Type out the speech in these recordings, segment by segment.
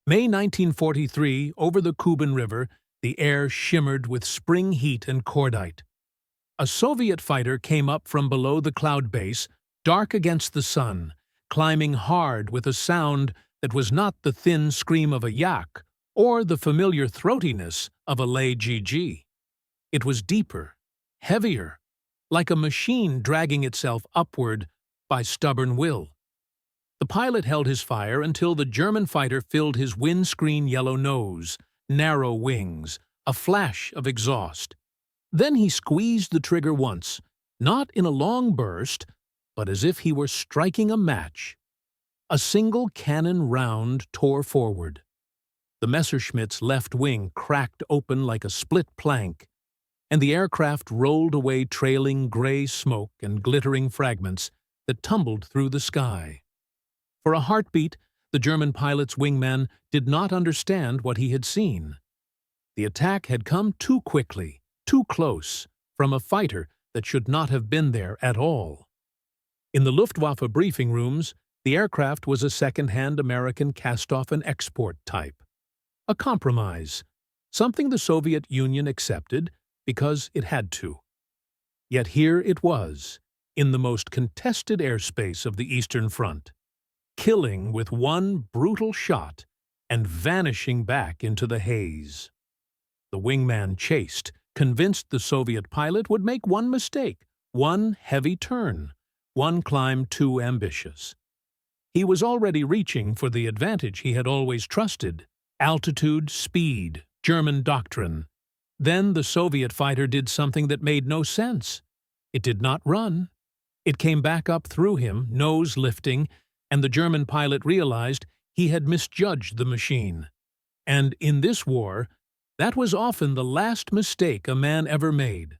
May 1943, over the Kuban River, the air shimmered with spring heat and cordite. A Soviet fighter came up from below the cloud base, dark against the sun, climbing hard with a sound that was not the thin scream of a yak or the familiar throatiness of a lay GG. It was deeper, heavier, like a machine dragging itself upward by stubborn will. The pilot held his fire until the German fighter filled his windscreen yellow nose, narrow wings, a flash of exhaust. Then he squeezed the trigger once, not in a long burst, but as if he were striking a match. A single cannon round tore forward. The Messerschmitt's left wing cracked open like a split plank, and the aircraft rolled away trailing gray smoke and glittering fragments that tumbled through the sky. For a heartbeat, the German pilot's wingman did not understand what he had seen. The attack had come too quickly, too close, from a fighter that should not have been there at all. In the Luftwaffe briefing rooms, the aircraft was a second-hand American cast-off and export type. A compromise, something the Soviet Union accepted because it had to. Yet here it was, in the most contested airspace of the Eastern Front, killing with one brutal shot and vanishing back into the haze. The wingman chased, convinced the Soviet pilot would make one mistake, one heavy turn, one climb too ambitious. He was already reaching for the advantage he had always trusted: altitude, speed, German doctrine. Then the Soviet fighter did something that made no sense. It did not run. It came back up through him, nose lifting, and the German pilot realized he had misjudged the machine. And in this war, that was often the last mistake a man ever made.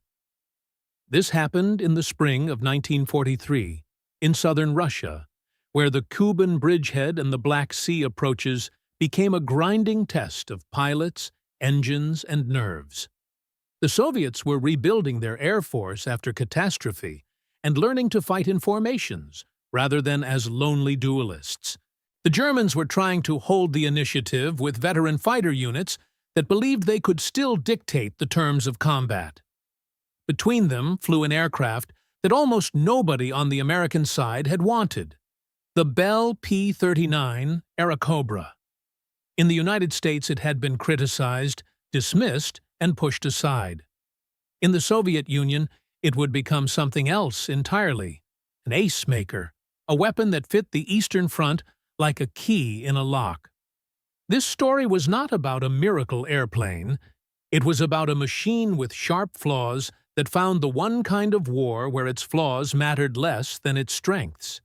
This happened in the spring of 1943, in southern Russia, where the Kuban bridgehead and the Black Sea approaches became a grinding test of pilots, engines, and nerves. The Soviets were rebuilding their air force after catastrophe and learning to fight in formations rather than as lonely duelists. The Germans were trying to hold the initiative with veteran fighter units that believed they could still dictate the terms of combat. Between them flew an aircraft that almost nobody on the American side had wanted: the Bell P-39 Airacobra. In the United States it had been criticized, dismissed, and pushed aside. In the Soviet Union it would become something else entirely: an ace maker, a weapon that fit the Eastern Front like a key in a lock. This story was not about a miracle airplane. It was about a machine with sharp flaws that found the one kind of war where its flaws mattered less than its strengths.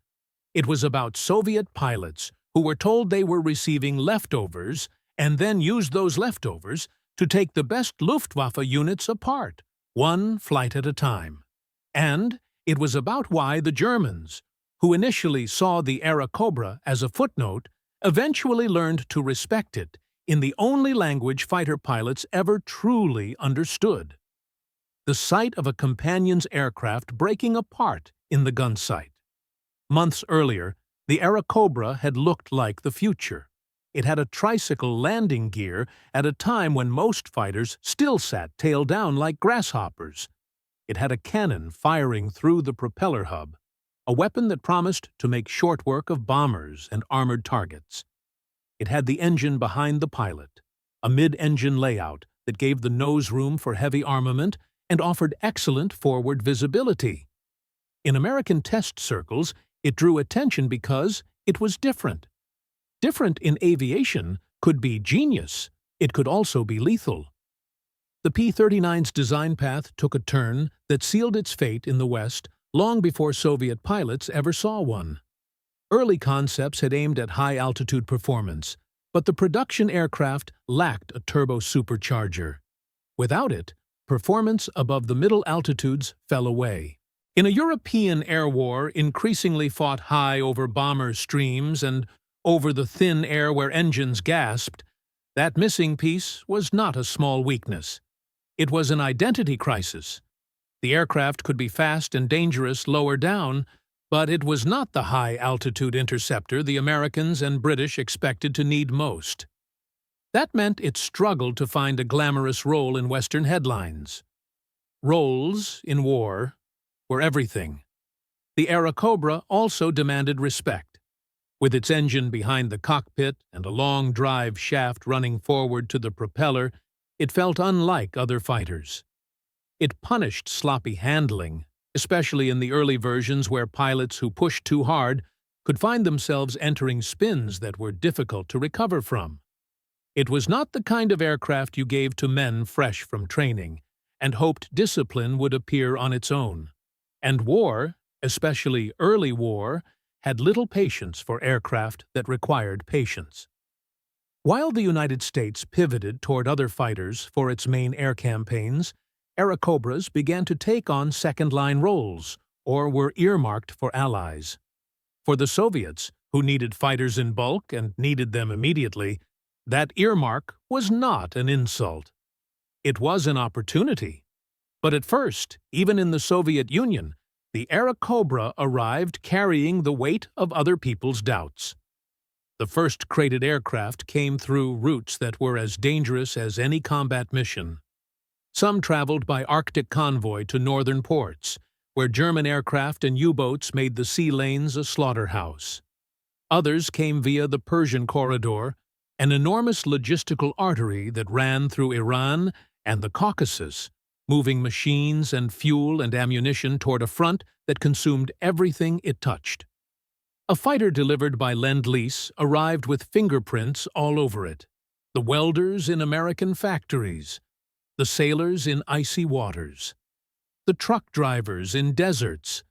It was about Soviet pilots who were told they were receiving leftovers and then used those leftovers to take the best Luftwaffe units apart, one flight at a time. And it was about why the Germans, who initially saw the Airacobra as a footnote, eventually learned to respect it in the only language fighter pilots ever truly understood: the sight of a companion's aircraft breaking apart in the gun sight. Months earlier, the Airacobra had looked like the future. It had a tricycle landing gear at a time when most fighters still sat tail down like grasshoppers. It had a cannon firing through the propeller hub, a weapon that promised to make short work of bombers and armored targets. It had the engine behind the pilot, a mid-engine layout that gave the nose room for heavy armament and offered excellent forward visibility. In American test circles, it drew attention because it was different. Different in aviation could be genius. It could also be lethal. The P-39's design path took a turn that sealed its fate in the West long before Soviet pilots ever saw one. Early concepts had aimed at high-altitude performance, but the production aircraft lacked a turbo supercharger. Without it, performance above the middle altitudes fell away. In a European air war increasingly fought high over bomber streams and over the thin air where engines gasped, that missing piece was not a small weakness. It was an identity crisis. The aircraft could be fast and dangerous lower down, but it was not the high-altitude interceptor the Americans and British expected to need most. That meant it struggled to find a glamorous role in Western headlines. Roles, in war, were everything. The Airacobra also demanded respect. With its engine behind the cockpit and a long drive shaft running forward to the propeller, it felt unlike other fighters. It punished sloppy handling, especially in the early versions where pilots who pushed too hard could find themselves entering spins that were difficult to recover from. It was not the kind of aircraft you gave to men fresh from training, and hoped discipline would appear on its own. And war, especially early war, had little patience for aircraft that required patience. While the United States pivoted toward other fighters for its main air campaigns, Airacobras began to take on second-line roles, or were earmarked for allies. For the Soviets, who needed fighters in bulk and needed them immediately, that earmark was not an insult. It was an opportunity. But at first, even in the Soviet Union, the Airacobra arrived carrying the weight of other people's doubts. The first crated aircraft came through routes that were as dangerous as any combat mission. Some traveled by Arctic convoy to northern ports, where German aircraft and U-boats made the sea lanes a slaughterhouse. Others came via the Persian Corridor, an enormous logistical artery that ran through Iran and the Caucasus, moving machines and fuel and ammunition toward a front that consumed everything it touched. A fighter delivered by Lend-Lease arrived with fingerprints all over it. The welders in American factories, the sailors in icy waters, the truck drivers in deserts,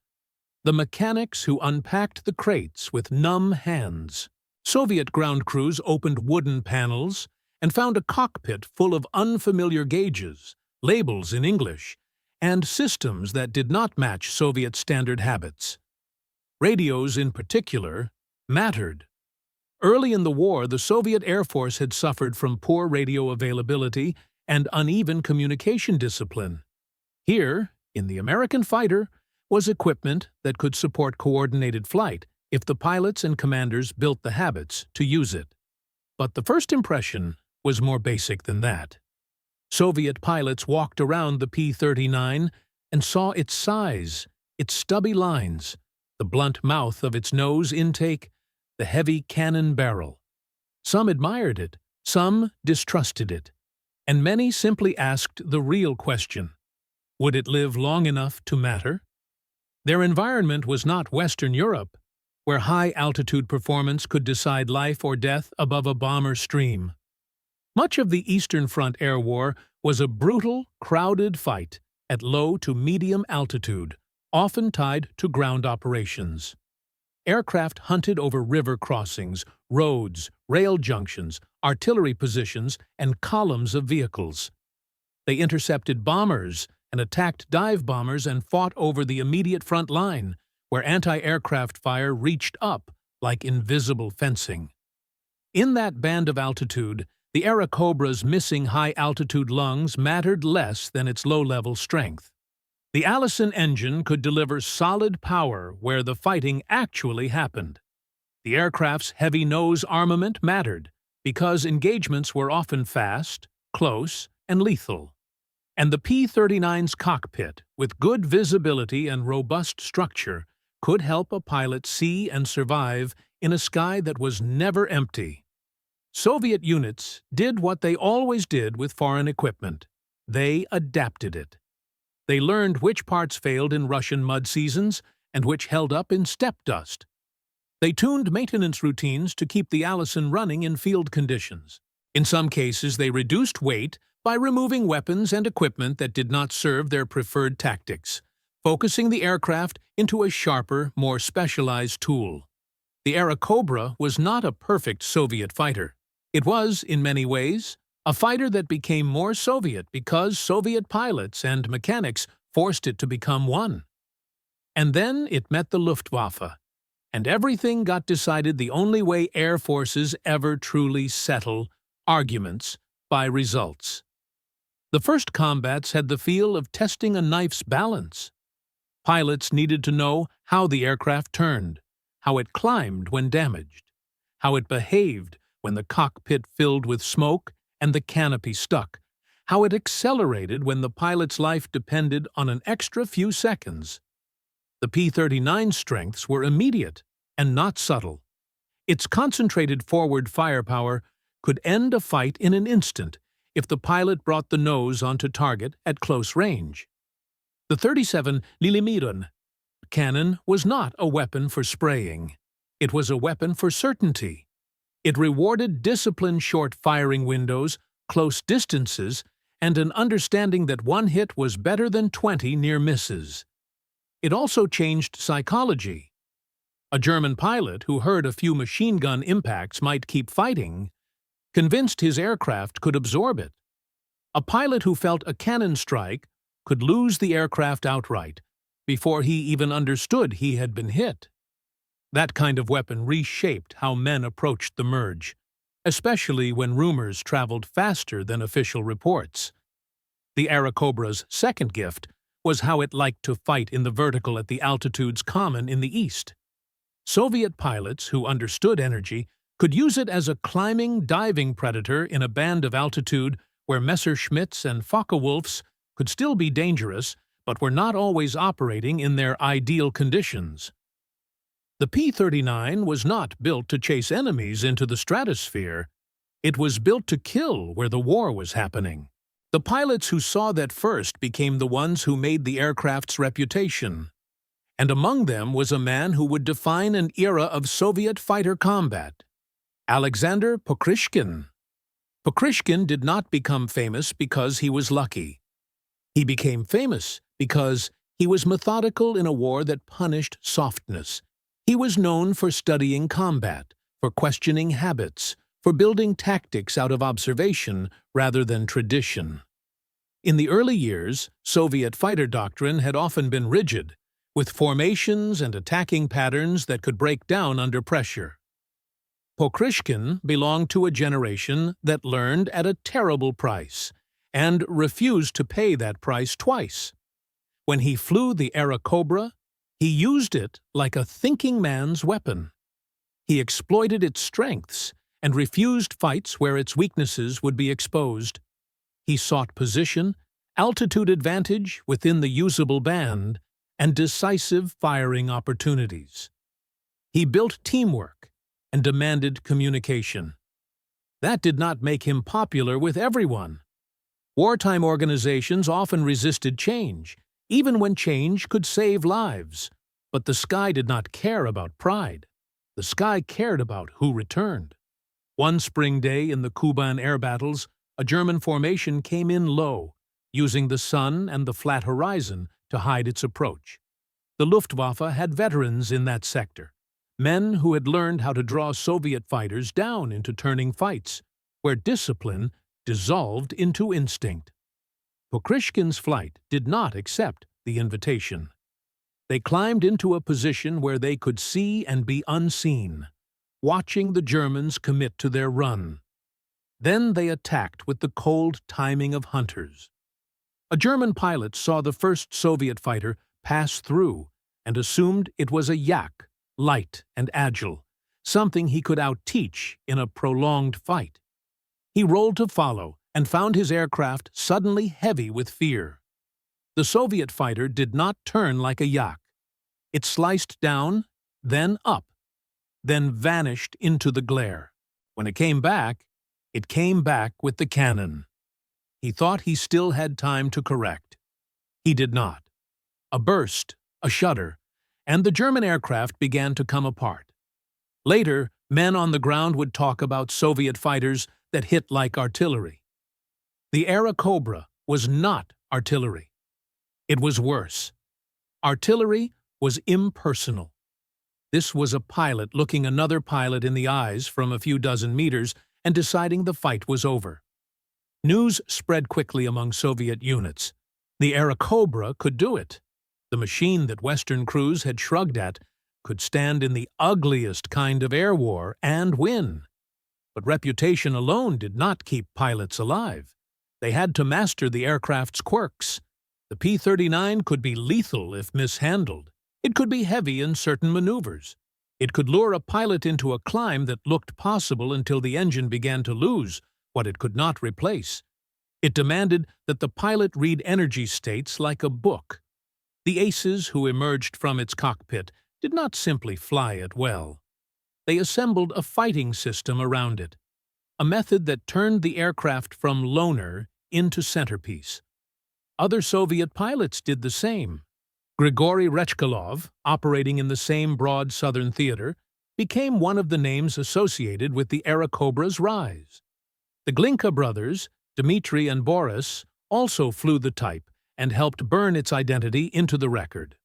the mechanics who unpacked the crates with numb hands. Soviet ground crews opened wooden panels and found a cockpit full of unfamiliar gauges, labels in English, and systems that did not match Soviet standard habits. Radios, in particular, mattered. Early in the war, the Soviet Air Force had suffered from poor radio availability and uneven communication discipline. Here, in the American fighter, was equipment that could support coordinated flight if the pilots and commanders built the habits to use it. But the first impression was more basic than that. Soviet pilots walked around the P-39 and saw its size, its stubby lines, the blunt mouth of its nose intake, the heavy cannon barrel. Some admired it, some distrusted it, and many simply asked the real question: would it live long enough to matter? Their environment was not Western Europe, where high-altitude performance could decide life or death above a bomber stream. Much of the Eastern Front Air War was a brutal, crowded fight at low to medium altitude, often tied to ground operations. Aircraft hunted over river crossings, roads, rail junctions, artillery positions, and columns of vehicles. They intercepted bombers and attacked dive bombers and fought over the immediate front line, where anti-aircraft fire reached up like invisible fencing. In that band of altitude, the Airacobra's missing high-altitude lungs mattered less than its low-level strength. The Allison engine could deliver solid power where the fighting actually happened. The aircraft's heavy nose armament mattered, because engagements were often fast, close, and lethal. And the P-39's cockpit, with good visibility and robust structure, could help a pilot see and survive in a sky that was never empty. Soviet units did what they always did with foreign equipment. They adapted it. They learned which parts failed in Russian mud seasons and which held up in steppe dust. They tuned maintenance routines to keep the Allison running in field conditions. In some cases, they reduced weight by removing weapons and equipment that did not serve their preferred tactics, focusing the aircraft into a sharper, more specialized tool. The Airacobra was not a perfect Soviet fighter. It was, in many ways, a fighter that became more Soviet because Soviet pilots and mechanics forced it to become one. And then it met the Luftwaffe, and everything got decided the only way air forces ever truly settle arguments: by results. The first combats had the feel of testing a knife's balance. Pilots needed to know how the aircraft turned, how it climbed when damaged, how it behaved when the cockpit filled with smoke and the canopy stuck, how it accelerated when the pilot's life depended on an extra few seconds. The P-39's strengths were immediate and not subtle. Its concentrated forward firepower could end a fight in an instant if the pilot brought the nose onto target at close range. The 37mm cannon was not a weapon for spraying. It was a weapon for certainty. It rewarded disciplined short firing windows, close distances, and an understanding that one hit was better than 20 near misses. It also changed psychology. A German pilot who heard a few machine gun impacts might keep fighting, convinced his aircraft could absorb it. A pilot who felt a cannon strike could lose the aircraft outright before he even understood he had been hit. That kind of weapon reshaped how men approached the merge, especially when rumors traveled faster than official reports. The Airacobra's second gift was how it liked to fight in the vertical at the altitudes common in the East. Soviet pilots who understood energy could use it as a climbing, diving predator in a band of altitude where Messerschmitts and Focke-Wulfs could still be dangerous but were not always operating in their ideal conditions. The P-39 was not built to chase enemies into the stratosphere. It was built to kill where the war was happening. The pilots who saw that first became the ones who made the aircraft's reputation. And among them was a man who would define an era of Soviet fighter combat, Aleksandr Pokryshkin. Pokryshkin did not become famous because he was lucky. He became famous because he was methodical in a war that punished softness. He was known for studying combat, for questioning habits, for building tactics out of observation rather than tradition. In the early years, Soviet fighter doctrine had often been rigid, with formations and attacking patterns that could break down under pressure. Pokryshkin belonged to a generation that learned at a terrible price and refused to pay that price twice. When he flew the Airacobra, he used it like a thinking man's weapon. He exploited its strengths and refused fights where its weaknesses would be exposed. He sought position, altitude advantage within the usable band, and decisive firing opportunities. He built teamwork and demanded communication. That did not make him popular with everyone. Wartime organizations often resisted change, even when change could save lives. But the sky did not care about pride. The sky cared about who returned. One spring day in the Kuban air battles, a German formation came in low, using the sun and the flat horizon to hide its approach. The Luftwaffe had veterans in that sector, men who had learned how to draw Soviet fighters down into turning fights, where discipline dissolved into instinct. Pokryshkin's flight did not accept the invitation. They climbed into a position where they could see and be unseen, watching the Germans commit to their run. Then they attacked with the cold timing of hunters. A German pilot saw the first Soviet fighter pass through and assumed it was a yak, light and agile, something he could out-teach in a prolonged fight. He rolled to follow and found his aircraft suddenly heavy with fear. The Soviet fighter did not turn like a yak. It sliced down, then up, then vanished into the glare. When it came back with the cannon. He thought he still had time to correct. He did not. A burst, a shudder, and the German aircraft began to come apart. Later, men on the ground would talk about Soviet fighters that hit like artillery. The Airacobra was not artillery. It was worse. Artillery was impersonal. This was a pilot looking another pilot in the eyes from a few dozen meters and deciding the fight was over. News spread quickly among Soviet units. The Airacobra could do it. The machine that Western crews had shrugged at could stand in the ugliest kind of air war and win. But reputation alone did not keep pilots alive. They had to master the aircraft's quirks. The P-39 could be lethal if mishandled. It could be heavy in certain maneuvers. It could lure a pilot into a climb that looked possible until the engine began to lose what it could not replace. It demanded that the pilot read energy states like a book. The aces who emerged from its cockpit did not simply fly it well. They assembled a fighting system around it, a method that turned the aircraft from loner into centerpiece. Other Soviet pilots did the same. Grigory Rechkalov, operating in the same broad southern theater, became one of the names associated with the Airacobra's rise. The Glinka brothers, Dmitry and Boris, also flew the type and helped burn its identity into the record.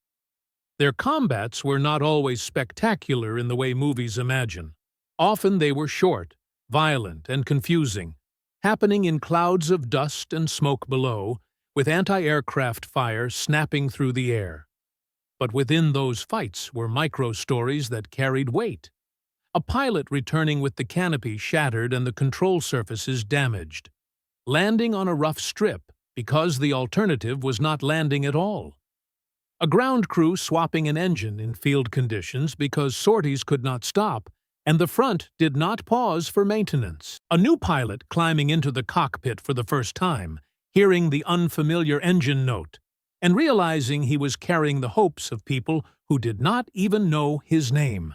Their combats were not always spectacular in the way movies imagine. Often they were short, violent, and confusing, happening in clouds of dust and smoke below, with anti-aircraft fire snapping through the air. But within those fights were micro-stories that carried weight. A pilot returning with the canopy shattered and the control surfaces damaged, landing on a rough strip because the alternative was not landing at all. A ground crew swapping an engine in field conditions because sorties could not stop, and the front did not pause for maintenance. A new pilot climbing into the cockpit for the first time, hearing the unfamiliar engine note, and realizing he was carrying the hopes of people who did not even know his name.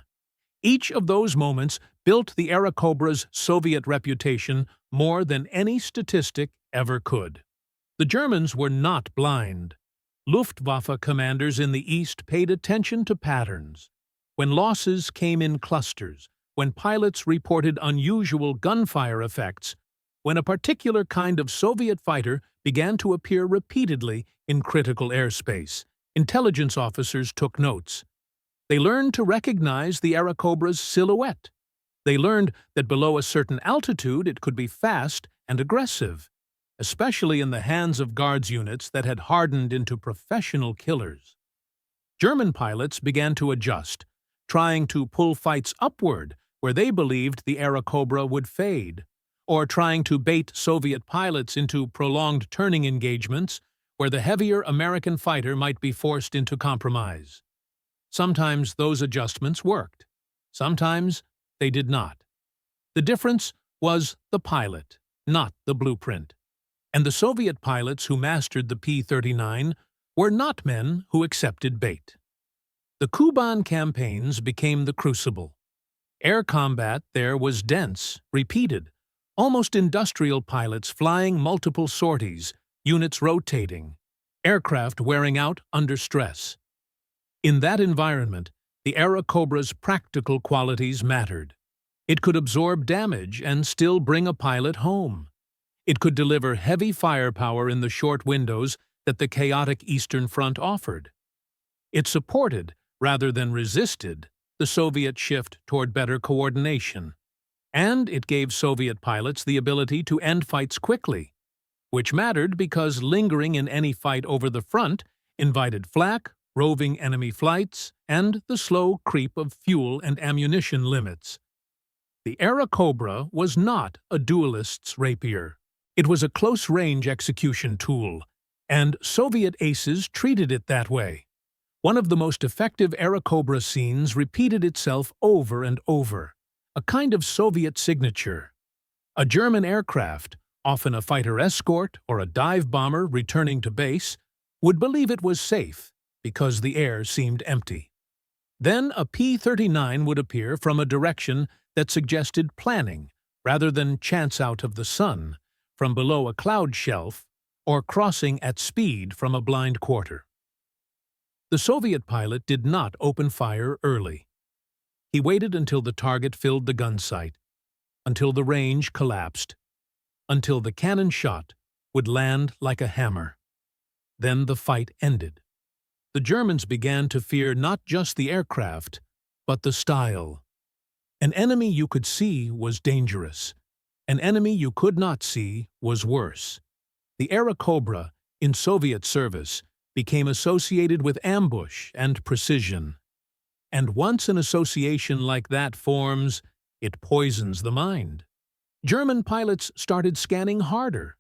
Each of those moments built the Airacobra's Soviet reputation more than any statistic ever could. The Germans were not blind. Luftwaffe commanders in the East paid attention to patterns. When losses came in clusters, when pilots reported unusual gunfire effects, when a particular kind of Soviet fighter began to appear repeatedly in critical airspace, intelligence officers took notes. They learned to recognize the Airacobra's silhouette. They learned that below a certain altitude it could be fast and aggressive, especially in the hands of guards units that had hardened into professional killers. German pilots began to adjust, trying to pull fights upward where they believed the Airacobra would fade, or trying to bait Soviet pilots into prolonged turning engagements where the heavier American fighter might be forced into compromise. Sometimes those adjustments worked. Sometimes they did not. The difference was the pilot, not the blueprint. And the Soviet pilots who mastered the P-39 were not men who accepted bait. The Kuban campaigns became the crucible. Air combat there was dense, repeated, almost industrial pilots flying multiple sorties, units rotating, aircraft wearing out under stress. In that environment, the Airacobra's practical qualities mattered. It could absorb damage and still bring a pilot home. It could deliver heavy firepower in the short windows that the chaotic Eastern Front offered. It supported, rather than resisted, the Soviet shift toward better coordination. And it gave Soviet pilots the ability to end fights quickly, which mattered because lingering in any fight over the front invited flak, roving enemy flights, and the slow creep of fuel and ammunition limits. The Airacobra was not a duelist's rapier. It was a close-range execution tool, and Soviet aces treated it that way. One of the most effective Airacobra scenes repeated itself over and over, a kind of Soviet signature. A German aircraft, often a fighter escort or a dive bomber returning to base, would believe it was safe because the air seemed empty. Then a P-39 would appear from a direction that suggested planning rather than chance out of the sun, from below a cloud shelf, or crossing at speed from a blind quarter. The Soviet pilot did not open fire early. He waited until the target filled the gun sight, until the range collapsed, until the cannon shot would land like a hammer. Then the fight ended. The Germans began to fear not just the aircraft, but the style. An enemy you could see was dangerous. An enemy you could not see was worse. The Airacobra, in Soviet service, became associated with ambush and precision. And once an association like that forms, it poisons the mind. German pilots started scanning harder.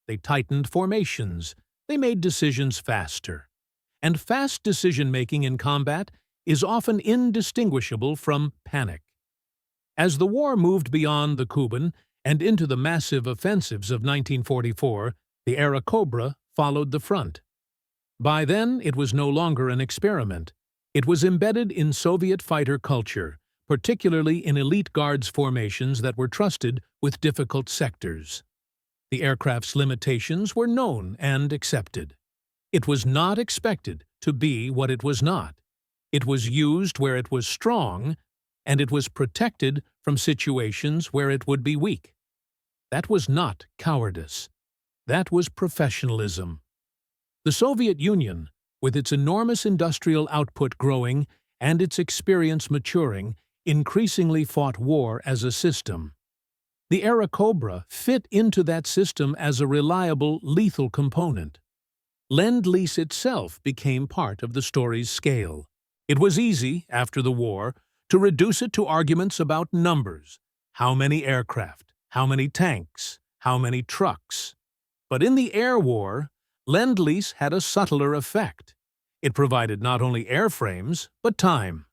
They tightened formations. They made decisions faster. And fast decision-making in combat is often indistinguishable from panic. As the war moved beyond the Kuban and into the massive offensives of 1944, the Airacobra followed the front. By then, it was no longer an experiment. It was embedded in Soviet fighter culture, particularly in elite guards formations that were trusted with difficult sectors. The aircraft's limitations were known and accepted. It was not expected to be what it was not. It was used where it was strong, and it was protected from situations where it would be weak. That was not cowardice. That was professionalism. The Soviet Union, with its enormous industrial output growing and its experience maturing, increasingly fought war as a system. The Airacobra fit into that system as a reliable, lethal component. Lend-Lease itself became part of the story's scale. It was easy, after the war, to reduce it to arguments about numbers. How many aircraft? How many tanks? How many trucks? But in the air war, Lend-Lease had a subtler effect. It provided not only airframes, but time.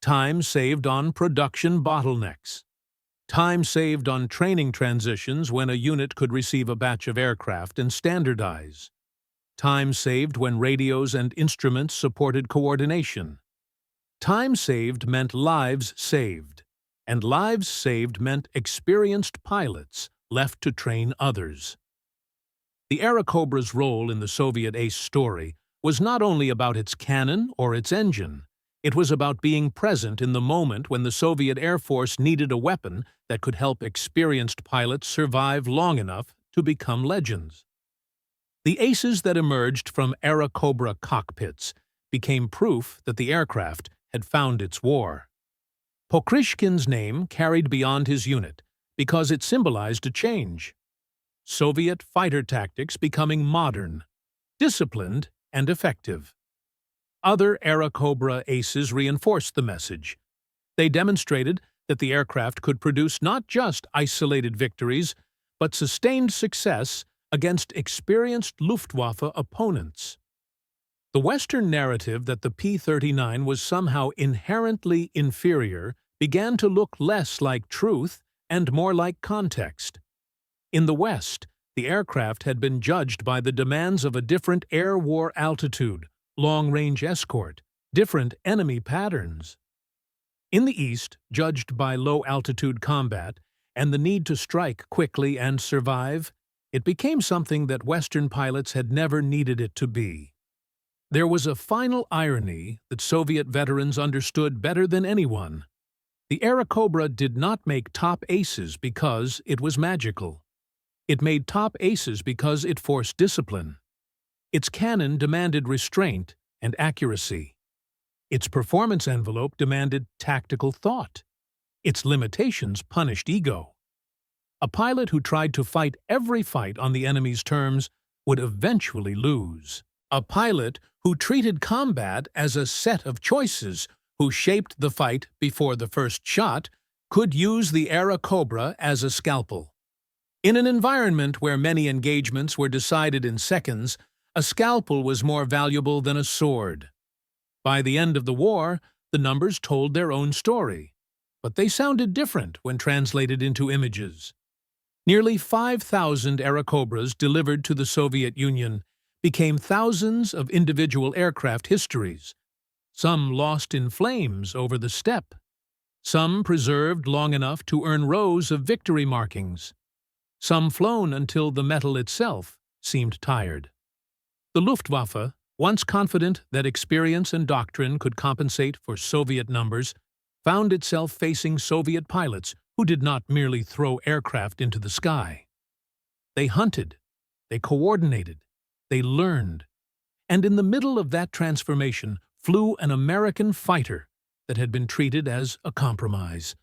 Time saved on production bottlenecks. Time saved on training transitions when a unit could receive a batch of aircraft and standardize. Time saved when radios and instruments supported coordination. Time saved meant lives saved, and lives saved meant experienced pilots left to train others. The Airacobra's role in the Soviet ace story was not only about its cannon or its engine. It was about being present in the moment when the Soviet Air Force needed a weapon that could help experienced pilots survive long enough to become legends. The aces that emerged from Airacobra cockpits became proof that the aircraft had found its war. Pokryshkin's name carried beyond his unit because it symbolized a change. Soviet fighter tactics becoming modern, disciplined, and effective. Other Airacobra aces reinforced the message. They demonstrated that the aircraft could produce not just isolated victories, but sustained success against experienced Luftwaffe opponents. The Western narrative that the P-39 was somehow inherently inferior began to look less like truth and more like context. In the West, the aircraft had been judged by the demands of a different air war altitude, long-range escort, different enemy patterns. In the East, judged by low-altitude combat and the need to strike quickly and survive, it became something that Western pilots had never needed it to be. There was a final irony that Soviet veterans understood better than anyone. The Airacobra did not make top aces because it was magical. It made top aces because it forced discipline. Its cannon demanded restraint and accuracy. Its performance envelope demanded tactical thought. Its limitations punished ego. A pilot who tried to fight every fight on the enemy's terms would eventually lose. A pilot who treated combat as a set of choices, who shaped the fight before the first shot, could use the Airacobra as a scalpel. In an environment where many engagements were decided in seconds, a scalpel was more valuable than a sword. By the end of the war, the numbers told their own story, but they sounded different when translated into images. Nearly 5,000 Airacobras delivered to the Soviet Union became thousands of individual aircraft histories, some lost in flames over the steppe, some preserved long enough to earn rows of victory markings, some flown until the metal itself seemed tired. The Luftwaffe, once confident that experience and doctrine could compensate for Soviet numbers, found itself facing Soviet pilots who did not merely throw aircraft into the sky. They hunted, they coordinated, they learned, and in the middle of that transformation flew an American fighter that had been treated as a compromise.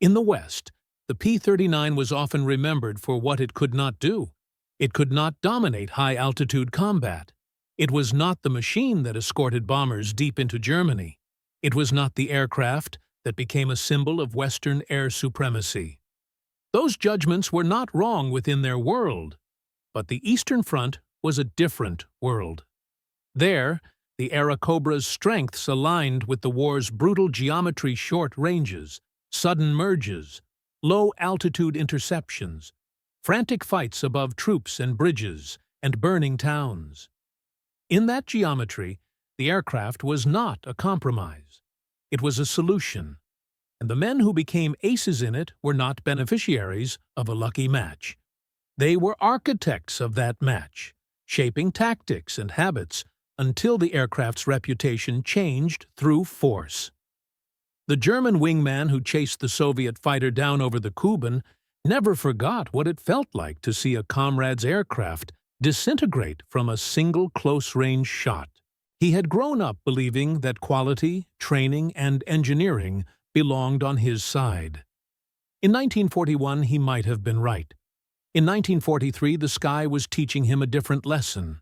In the West, the P-39 was often remembered for what it could not do. It could not dominate high-altitude combat. It was not the machine that escorted bombers deep into Germany. It was not the aircraft that became a symbol of Western air supremacy. Those judgments were not wrong within their world, but the Eastern Front was a different world. There, The Airacobra's strengths aligned with the war's brutal geometry: short ranges, sudden merges, low-altitude interceptions, frantic fights above troops and bridges, and burning towns. In that geometry, the aircraft was not a compromise. It was a solution, and the men who became aces in it were not beneficiaries of a lucky match. They were architects of that match, shaping tactics and habits until the aircraft's reputation changed through force. The German wingman who chased the Soviet fighter down over the Kuban never forgot what it felt like to see a comrade's aircraft disintegrate from a single close-range shot. He had grown up believing that quality, training, and engineering belonged on his side. In 1941, he might have been right. In 1943, the sky was teaching him a different lesson.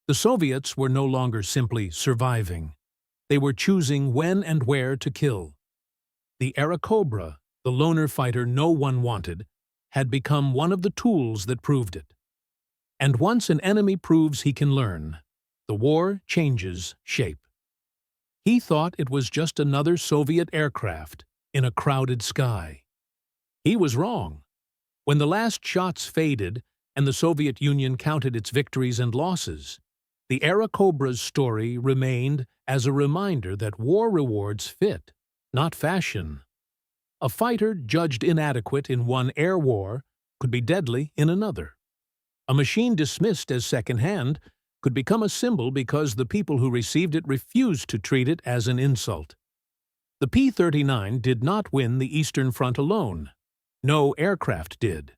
The Soviets were no longer simply surviving. They were choosing when and where to kill. The Airacobra, the loner fighter no one wanted, had become one of the tools that proved it. And once an enemy proves he can learn, the war changes shape. He thought it was just another Soviet aircraft in a crowded sky. He was wrong. When the last shots faded and the Soviet Union counted its victories and losses, the Airacobra's story remained as a reminder that war rewards fit, not fashion. A fighter judged inadequate in one air war could be deadly in another. A machine dismissed as second-hand could become a symbol because the people who received it refused to treat it as an insult. The P-39 did not win the Eastern Front alone. No aircraft did.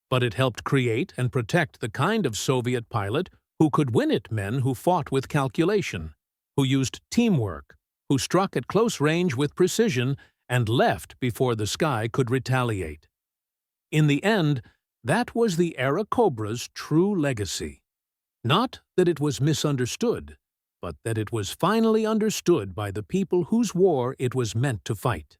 But it helped create and protect the kind of Soviet pilot who could win it: men who fought with calculation, who used teamwork, who struck at close range with precision and left before the sky could retaliate. In the end, that was the Airacobra's true legacy. Not that it was misunderstood, but that it was finally understood by the people whose war it was meant to fight.